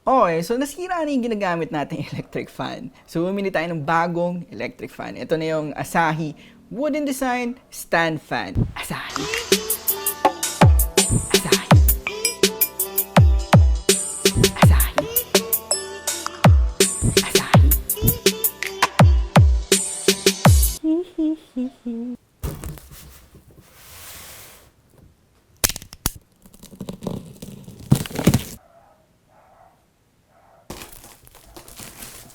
Okay, so nasira na yung ginagamit nating electric fan. So bumili tayo ng bagong electric fan. Ito na yung Asahi Wooden Design Stand Fan. Asahi. Asahi. Asahi. Asahi.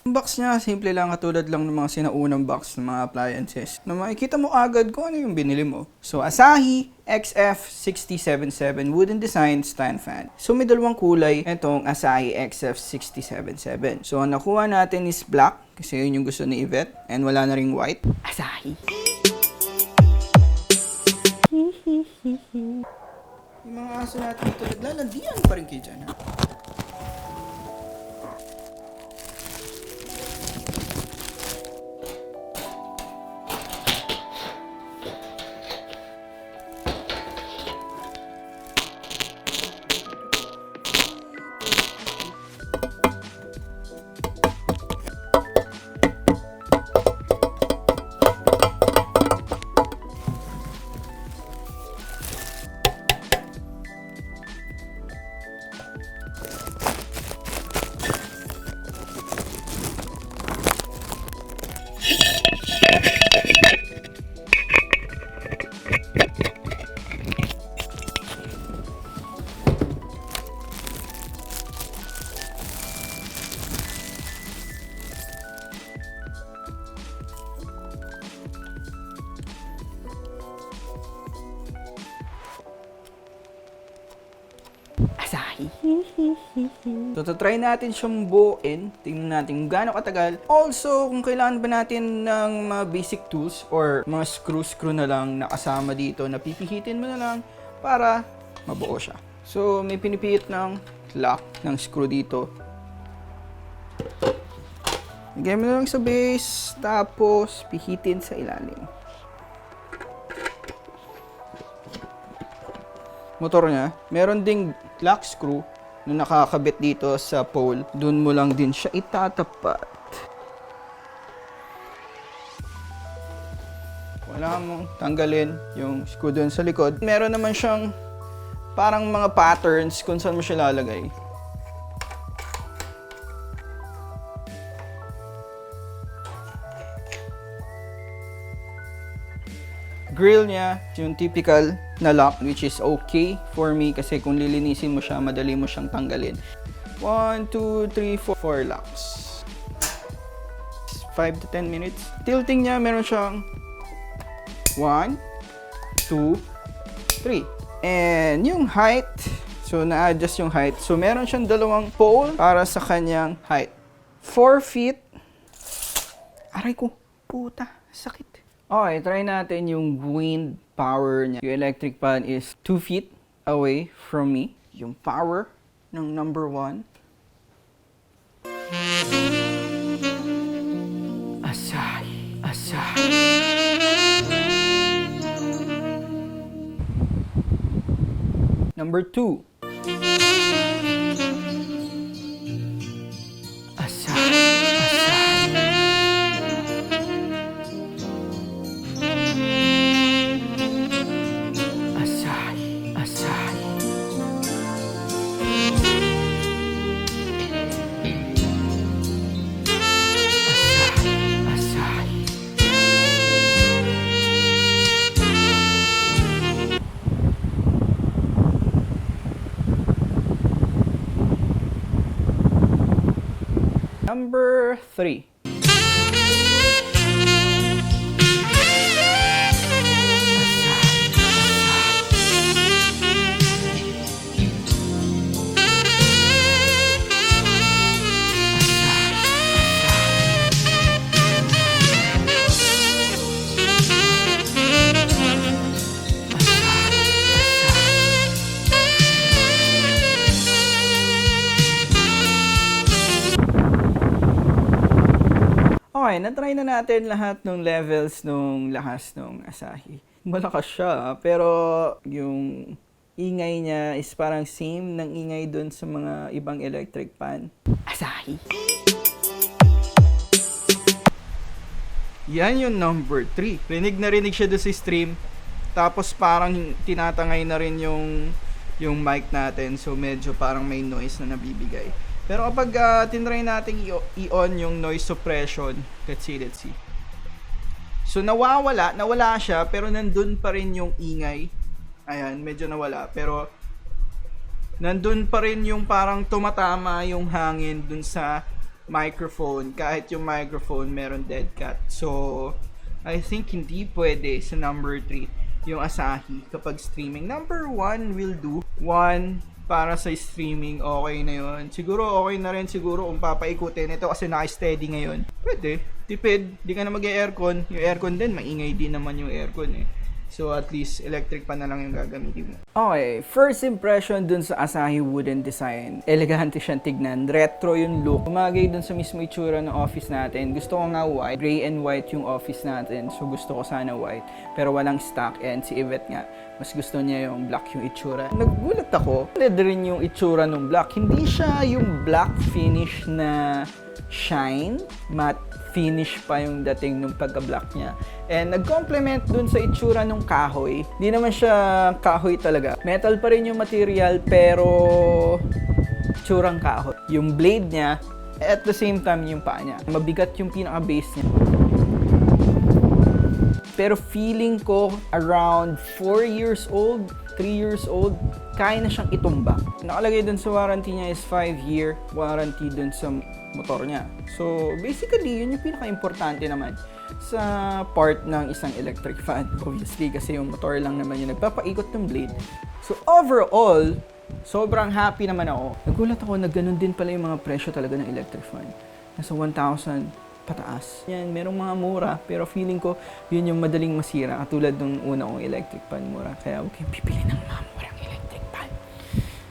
Ang box niya, simple lang, katulad lang ng mga sinaunang box ng mga appliances na makikita mo agad kung ano yung binili mo. So, Asahi XF677 Wooden Design Stand Fan. So, may dalawang kulay itong Asahi XF677. So, ang nakuha natin is black kasi yun yung gusto ni Yvette and wala na ring white. Asahi. Yung mga aso natin dito, naglalandian pa rin kayo dyan, ha? Asahi. So, try natin siyang buuin. Tingnan natin kung gaano katagal. Also, kung kailangan ba natin ng mga basic tools or mga screw na lang na kasama dito na pipihitin mo na lang para mabuo siya. So, may pinipihit ng lock ng screw dito. Lagay mo na lang sa base, tapos pihitin sa ilalim. Motor niya, meron ding lock screw na nakakabit dito sa pole. Doon mo lang din siya itatapat. Wala mong tanggalin yung screw doon sa likod. Meron naman siyang parang mga patterns kung saan mo siya lalagay. Grill niya, yung typical na lock, which is okay for me kasi kung lilinisin mo siya, madali mo siyang tanggalin. 1, 2, 3, 4 locks. 5 to 10 minutes. Tilting niya, meron siyang 1, 2, 3. And yung height, so na-adjust yung height. So meron siyang dalawang pole para sa kanyang height. 4 feet. Aray ko, puta, sakit. Okay, try natin yung wind power niya. Yung electric fan is 2 feet away from me. Yung power ng number 1. Asahi. Asahi. Number 2. Asahi. Number 3. Okay, na-try na natin lahat ng levels ng lakas ng Asahi. Malakas siya, pero yung ingay niya is parang same ng ingay dun sa mga ibang electric fan. Asahi. Yan yung number 3. Rinig na rinig siya doon sa stream. Tapos parang tinatangay na rin yung mic natin. So medyo parang may noise na nabibigay. Pero kapag tinry natin i-on yung noise suppression, let's see. So nawala siya pero nandun pa rin yung ingay. Ayan, medyo nawala. Pero nandun pa rin yung parang tumatama yung hangin dun sa microphone. Kahit yung microphone meron dead cat. So, I think hindi pwede sa number 3 yung Asahi kapag streaming. Number 1 will do. 1 para sa streaming, okay na yun. Siguro okay na rin siguro kung papaikutin ito kasi naka-steady ngayon. Pwede. Tipid. Di ka na mag-aircon. Yung aircon din, maingay din naman yung aircon eh. So at least electric pa na lang yung gagamitin mo. Okay, first impression dun sa Asahi wooden design. Elegante siyang tignan. Retro yung look. Umagay dun sa mismo itsura ng office natin. Gusto ko nga white. Gray and white yung office natin. So gusto ko sana white. Pero walang stock. And si Yvette nga, mas gusto niya yung black yung itsura. Nagulat ako. Leather rin yung itsura ng black. Hindi siya yung black finish na shine. Matte finish pa yung dating nung pagka-black niya. And nag-complement dun sa itsura ng kahoy. Di naman siya kahoy talaga. Metal pa rin yung material pero itsurang kahoy. Yung blade niya, at the same time yung paa niya. Mabigat yung pinaka-base niya. Pero feeling ko around 4 years old, 3 years old, kaya na siyang itumba. Nakalagay dun sa warranty niya is 5-year warranty dun sa motor niya. So, basically, yun yung pinaka-importante naman sa part ng isang electric fan. Obviously, kasi yung motor lang naman yung nagpapaikot ng blade. So, overall, sobrang happy naman ako. Nagulat ako na ganun din pala yung mga presyo talaga ng electric fan. Nasa 1,000 pataas. Yan, merong mga mura, pero feeling ko, yun yung madaling masira. Katulad nung una kong electric fan mura. Kaya huwag kayong pipili ng mga murang electric fan.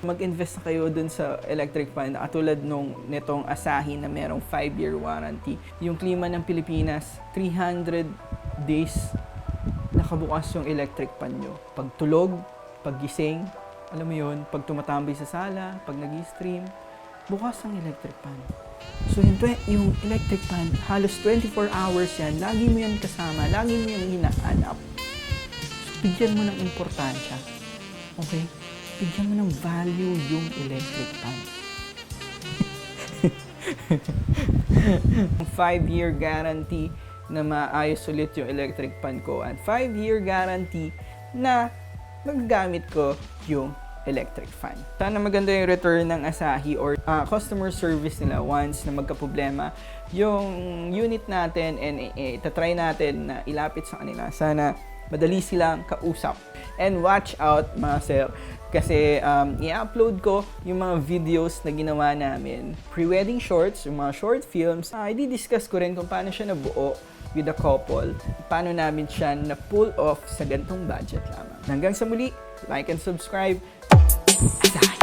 Mag-invest na kayo dun sa electric fan na katulad nung netong Asahi na merong 5-year warranty. Yung klima ng Pilipinas, 300 days nakabukas yung electric fan nyo. Pag tulog, pag gising, alam mo yun, pag tumatambay sa sala, pag nag-stream, bukas ang electric fan. So yung electric fan, halos 24 hours yan, lagi mo yan kasama, lagi mo yan hinahanap. So bigyan mo ng importansya. Okay? Bigyan mo ng value yung electric fan. 5-year guarantee na maayos ulit yung electric fan ko at 5-year guarantee na magagamit ko yung electric fan. Sana maganda yung return ng Asahi or customer service nila once na magka-problema yung unit natin and itatry natin na ilapit sa kanila. Sana madali silang kausap. And watch out mga sir, kasi i-upload ko yung mga videos na ginawa namin. Pre-wedding shorts, yung mga short films. I-discuss ko rin kung paano siya nabuo with a couple. Paano namin siya na-pull off sa gantong budget lamang. Hanggang sa muli, like and subscribe. Asahi!